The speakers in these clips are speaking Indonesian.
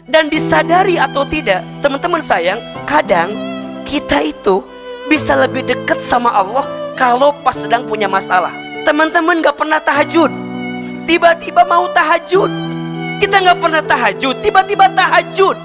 Dan disadari atau tidak, teman-teman sayang, kadang kita itu bisa lebih dekat sama Allah kalau pas sedang punya masalah. Teman-teman gak pernah tahajud, tiba-tiba mau tahajud. Kita gak pernah tahajud, tiba-tiba tahajud.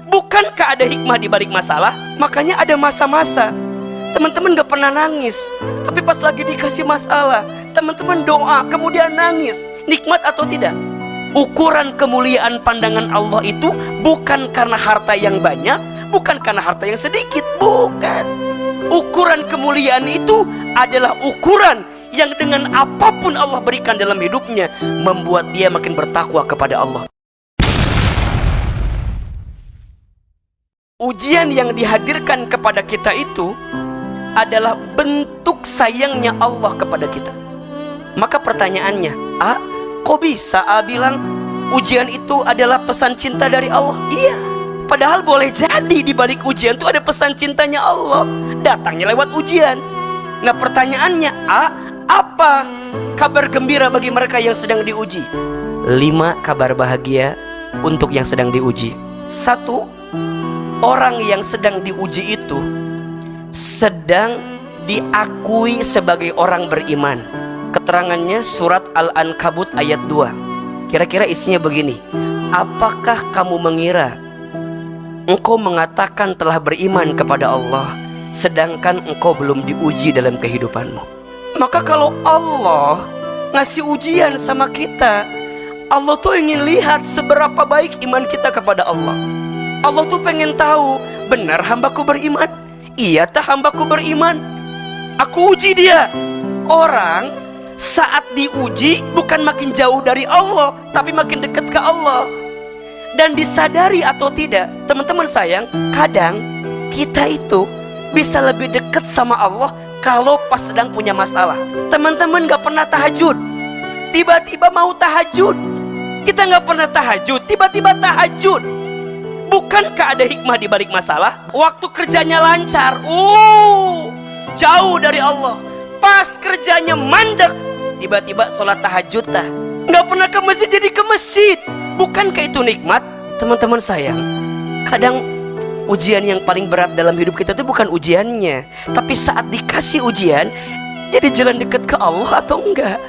Bukankah ada hikmah di balik masalah? Makanya ada masa-masa teman-teman gak pernah nangis, tapi pas lagi dikasih masalah, teman-teman doa kemudian nangis. Nikmat atau tidak? Ukuran kemuliaan pandangan Allah itu bukan karena harta yang banyak, bukan karena harta yang sedikit, bukan. Ukuran kemuliaan itu adalah ukuran yang dengan apapun Allah berikan dalam hidupnya membuat dia makin bertakwa kepada Allah. Ujian yang dihadirkan kepada kita itu adalah bentuk sayangnya Allah kepada kita. Maka pertanyaannya, kok bisa bilang ujian itu adalah pesan cinta dari Allah? Iya, padahal boleh jadi di balik ujian itu ada pesan cintanya Allah, datangnya lewat ujian. Nah pertanyaannya, apa kabar gembira bagi mereka yang sedang diuji? 5 kabar bahagia untuk yang sedang diuji. 1, orang yang sedang diuji itu sedang diakui sebagai orang beriman. Keterangannya surat Al-Ankabut ayat 2. Kira-kira isinya begini: apakah kamu mengira engkau mengatakan telah beriman kepada Allah sedangkan engkau belum diuji dalam kehidupanmu? Maka kalau Allah ngasih ujian sama kita, Allah tuh ingin lihat seberapa baik iman kita kepada Allah. Allah tuh pengen tahu, benar hambaku beriman? Iya tah hambaku beriman? Aku uji dia. Orang saat diuji bukan makin jauh dari Allah, tapi makin dekat ke Allah. Dan disadari atau tidak, teman-teman sayang, kadang kita itu bisa lebih dekat sama Allah kalau pas sedang punya masalah. Teman-teman gak pernah tahajud, tiba-tiba mau tahajud. Kita gak pernah tahajud, tiba-tiba tahajud. Bukankah ada hikmah di balik masalah? Waktu kerjanya lancar, jauh dari Allah. Pas kerjanya mandek, tiba-tiba sholat tahajud tah. Nggak pernah ke masjid jadi ke masjid. Bukankah itu nikmat? Teman-teman sayang, kadang ujian yang paling berat dalam hidup kita itu bukan ujiannya, tapi saat dikasih ujian, jadi jalan dekat ke Allah atau enggak.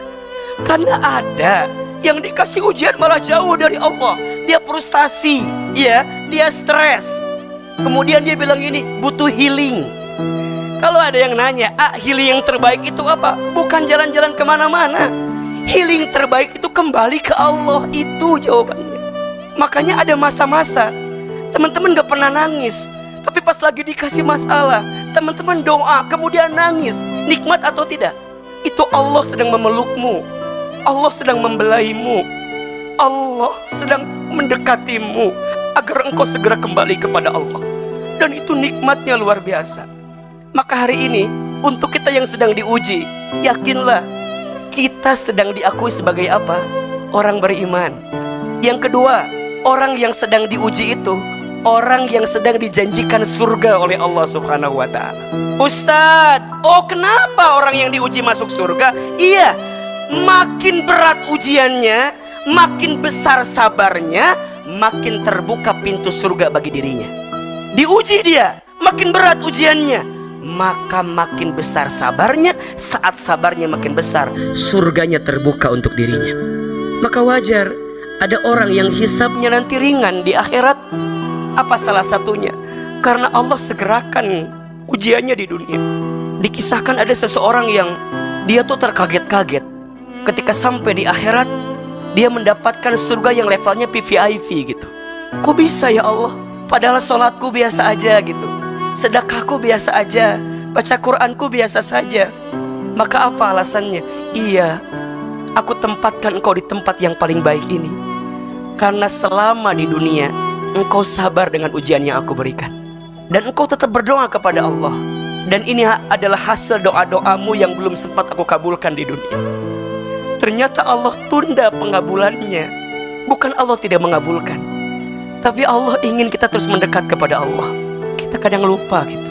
Karena ada yang dikasih ujian malah jauh dari Allah. Dia frustasi, ya, dia stres. Kemudian dia bilang ini, butuh healing. Kalau ada yang nanya, healing yang terbaik itu apa? Bukan jalan-jalan kemana-mana. Healing terbaik itu kembali ke Allah. Itu jawabannya. Makanya ada masa-masa teman-teman gak pernah nangis, tapi pas lagi dikasih masalah, teman-teman doa kemudian nangis. Nikmat atau tidak? Itu Allah sedang memelukmu, Allah sedang membelaimu, Allah sedang mendekatimu agar engkau segera kembali kepada Allah. Dan itu nikmatnya luar biasa. Maka hari ini untuk kita yang sedang diuji, yakinlah kita sedang diakui sebagai apa? Orang beriman. Yang kedua, orang yang sedang diuji itu orang yang sedang dijanjikan surga oleh Allah Subhanahu wa ta'ala. Ustadz, kenapa orang yang diuji masuk surga? Iya, makin berat ujiannya, makin besar sabarnya, makin terbuka pintu surga bagi dirinya. Diuji dia, makin berat ujiannya, maka makin besar sabarnya. Saat sabarnya makin besar, surganya terbuka untuk dirinya. Maka wajar ada orang yang hisabnya nanti ringan di akhirat. Apa salah satunya? Karena Allah segerakan ujiannya di dunia. Dikisahkan ada seseorang yang dia tuh terkaget-kaget ketika sampai di akhirat, dia mendapatkan surga yang levelnya VVIP gitu. Kok bisa ya Allah? Padahal sholatku biasa aja gitu, sedekahku biasa aja, baca Quranku biasa saja. Maka apa alasannya? Iya, aku tempatkan engkau di tempat yang paling baik ini karena selama di dunia engkau sabar dengan ujian yang aku berikan, dan engkau tetap berdoa kepada Allah. Dan ini adalah hasil doa-doamu yang belum sempat aku kabulkan di dunia. Ternyata Allah tunda pengabulannya. Bukan Allah tidak mengabulkan, tapi Allah ingin kita terus mendekat kepada Allah. Kita kadang lupa gitu.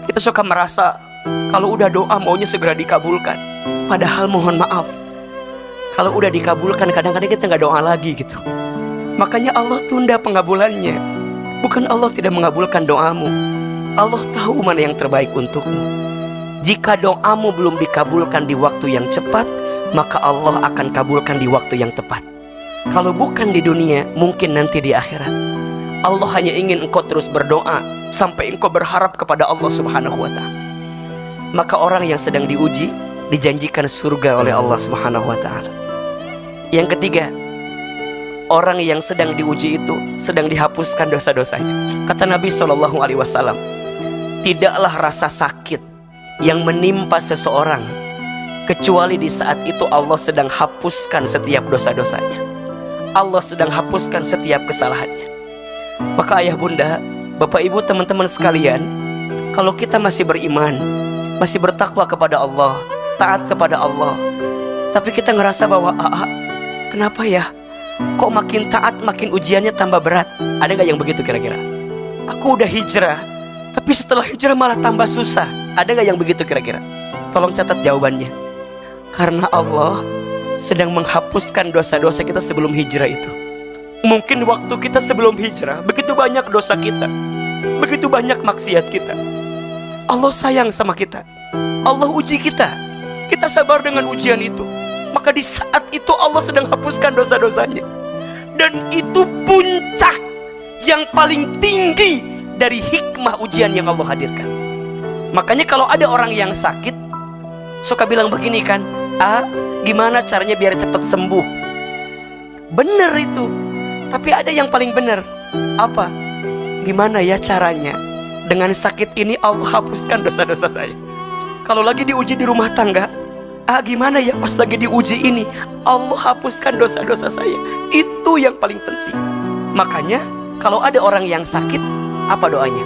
Kita suka merasa kalau udah doa maunya segera dikabulkan. Padahal mohon maaf, kalau udah dikabulkan kadang-kadang kita nggak doa lagi gitu. Makanya Allah tunda pengabulannya. Bukan Allah tidak mengabulkan doamu, Allah tahu mana yang terbaik untukmu. Jika doamu belum dikabulkan di waktu yang cepat, maka Allah akan kabulkan di waktu yang tepat. Kalau bukan di dunia, mungkin nanti di akhirat. Allah hanya ingin engkau terus berdoa sampai engkau berharap kepada Allah Subhanahu wa ta'ala. Maka orang yang sedang diuji dijanjikan surga oleh Allah Subhanahu wa ta'ala. Yang ketiga, orang yang sedang diuji itu sedang dihapuskan dosa-dosanya. Kata Nabi SAW, tidaklah rasa sakit yang menimpa seseorang kecuali di saat itu Allah sedang hapuskan setiap dosa-dosanya. Allah sedang hapuskan setiap kesalahannya. Maka ayah bunda, bapak ibu, teman-teman sekalian, kalau kita masih beriman, masih bertakwa kepada Allah, taat kepada Allah, tapi kita ngerasa bahwa kenapa ya, kok makin taat makin ujiannya tambah berat? Ada gak yang begitu kira-kira? Aku udah hijrah, tapi setelah hijrah malah tambah susah. Ada gak yang begitu kira-kira? Tolong catat jawabannya. Karena Allah sedang menghapuskan dosa-dosa kita sebelum hijrah itu. Mungkin waktu kita sebelum hijrah begitu banyak dosa kita, begitu banyak maksiat kita. Allah sayang sama kita, Allah uji kita. Kita sabar dengan ujian itu. Maka di saat itu Allah sedang hapuskan dosa-dosanya. Dan itu puncak yang paling tinggi dari hikmah ujian yang Allah hadirkan. Makanya kalau ada orang yang sakit, suka bilang begini kan, gimana caranya biar cepat sembuh? Bener itu. Tapi ada yang paling bener. Apa? Gimana ya caranya dengan sakit ini Allah hapuskan dosa-dosa saya? Kalau lagi diuji di rumah tangga, gimana ya pas lagi diuji ini Allah hapuskan dosa-dosa saya? Itu yang paling penting. Makanya kalau ada orang yang sakit, apa doanya?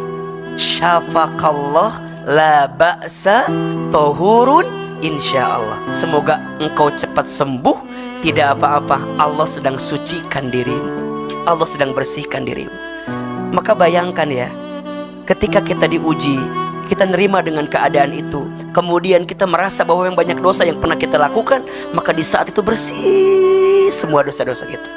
Syafaqallah la ba'sa tohurun insyaallah. Semoga engkau cepat sembuh, tidak apa-apa. Allah sedang sucikan dirimu, Allah sedang bersihkan dirimu. Maka bayangkan ya, ketika kita diuji, kita nerima dengan keadaan itu, kemudian kita merasa bahwa yang banyak dosa yang pernah kita lakukan, maka di saat itu bersih semua dosa-dosa kita.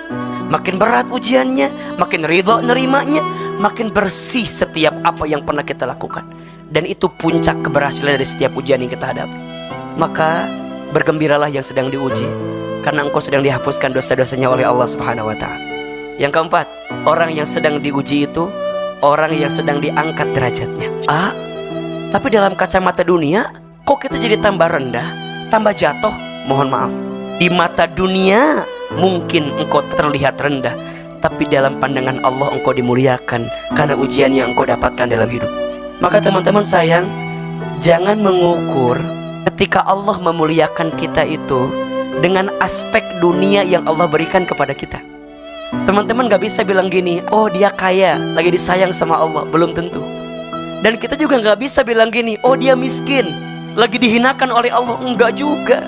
Makin berat ujiannya, makin ridho nerimanya, makin bersih setiap apa yang pernah kita lakukan. Dan itu puncak keberhasilan dari setiap ujian yang kita hadapi. Maka bergembiralah yang sedang diuji, karena engkau sedang dihapuskan dosa-dosanya oleh Allah Subhanahu wa ta'ala. Yang keempat, orang yang sedang diuji itu orang yang sedang diangkat derajatnya. Tapi dalam kacamata dunia, kok kita jadi tambah rendah, tambah jatuh? Mohon maaf, di mata dunia mungkin engkau terlihat rendah, tapi dalam pandangan Allah engkau dimuliakan karena ujian yang engkau dapatkan dalam hidup. Maka teman-teman sayang, jangan mengukur ketika Allah memuliakan kita itu dengan aspek dunia yang Allah berikan kepada kita. Teman-teman gak bisa bilang gini, oh dia kaya, lagi disayang sama Allah. Belum tentu. Dan kita juga gak bisa bilang gini, oh dia miskin, lagi dihinakan oleh Allah. Enggak juga.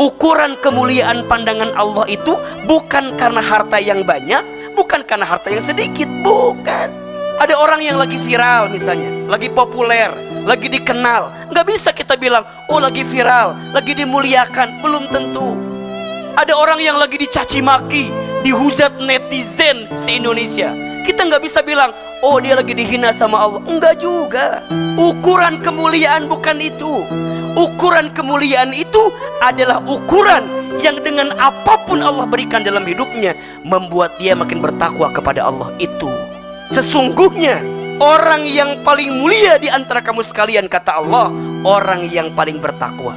Ukuran kemuliaan pandangan Allah itu bukan karena harta yang banyak, bukan karena harta yang sedikit, bukan. Ada orang yang lagi viral misalnya, lagi populer, lagi dikenal, nggak bisa kita bilang, oh lagi viral, lagi dimuliakan. Belum tentu. Ada orang yang lagi dicaci maki, dihujat netizen se-Indonesia, kita nggak bisa bilang, oh dia lagi dihina sama Allah. Enggak juga. Ukuran kemuliaan bukan itu. Ukuran kemuliaan itu adalah ukuran yang dengan apapun Allah berikan dalam hidupnya membuat dia makin bertakwa kepada Allah. Itu sesungguhnya orang yang paling mulia di antara kamu sekalian, kata Allah, orang yang paling bertakwa.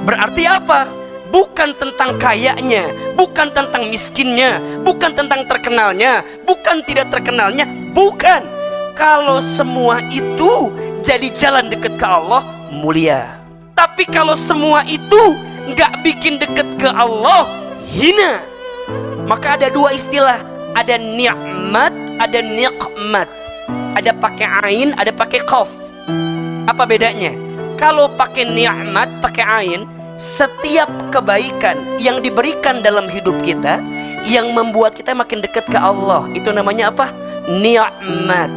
Berarti apa? Bukan tentang kayanya, bukan tentang miskinnya, bukan tentang terkenalnya, bukan tidak terkenalnya, bukan. Kalau semua itu jadi jalan dekat ke Allah, mulia. Tapi kalau semua itu nggak bikin deket ke Allah, hina. Maka ada dua istilah, ada nikmat, ada nikmat. Ada pakai ain, ada pakai qaf. Apa bedanya? Kalau pakai nikmat, pakai ain, setiap kebaikan yang diberikan dalam hidup kita yang membuat kita makin dekat ke Allah, itu namanya apa? Nikmat.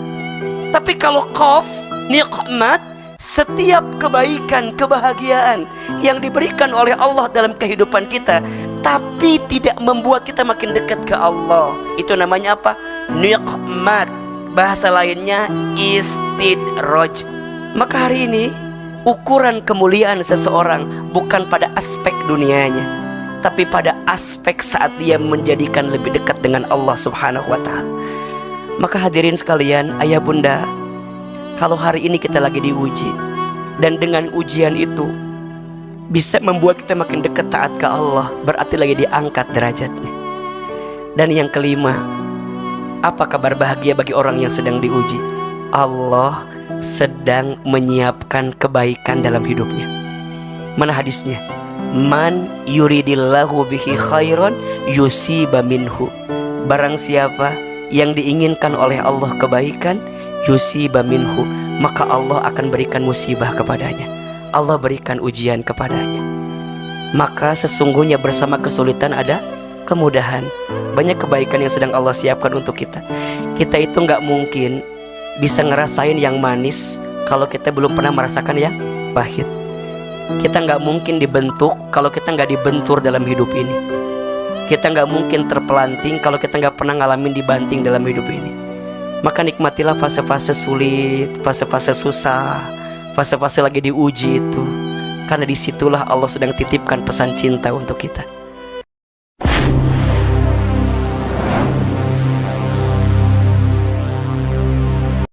Tapi kalau qaf, nikmat, setiap kebaikan, kebahagiaan yang diberikan oleh Allah dalam kehidupan kita tapi tidak membuat kita makin dekat ke Allah. Itu namanya apa? Niqmat. Bahasa lainnya istidraj. Maka hari ini ukuran kemuliaan seseorang bukan pada aspek dunianya, tapi pada aspek saat dia menjadikan lebih dekat dengan Allah Subhanahu wa ta'ala. Maka hadirin sekalian, ayah bunda, kalau hari ini kita lagi diuji, dan dengan ujian itu bisa membuat kita makin dekat taat ke Allah, berarti lagi diangkat derajatnya. Dan yang kelima, apa kabar bahagia bagi orang yang sedang diuji? Allah sedang menyiapkan kebaikan dalam hidupnya. Mana hadisnya? Man yuridillahu bihi khairan yusiba minhu. Barang siapa yang diinginkan oleh Allah kebaikan, yusiba minhu, maka Allah akan berikan musibah kepadanya. Allah berikan ujian kepadanya. Maka sesungguhnya bersama kesulitan ada kemudahan. Banyak kebaikan yang sedang Allah siapkan untuk kita. Kita itu nggak mungkin bisa ngerasain yang manis kalau kita belum pernah merasakan yang pahit. Kita nggak mungkin dibentuk kalau kita nggak dibentur dalam hidup ini. Kita nggak mungkin terpelanting kalau kita nggak pernah ngalamin dibanting dalam hidup ini. Maka nikmatilah fase-fase sulit, fase-fase susah, fase-fase lagi diuji itu, karena disitulah Allah sedang titipkan pesan cinta untuk kita.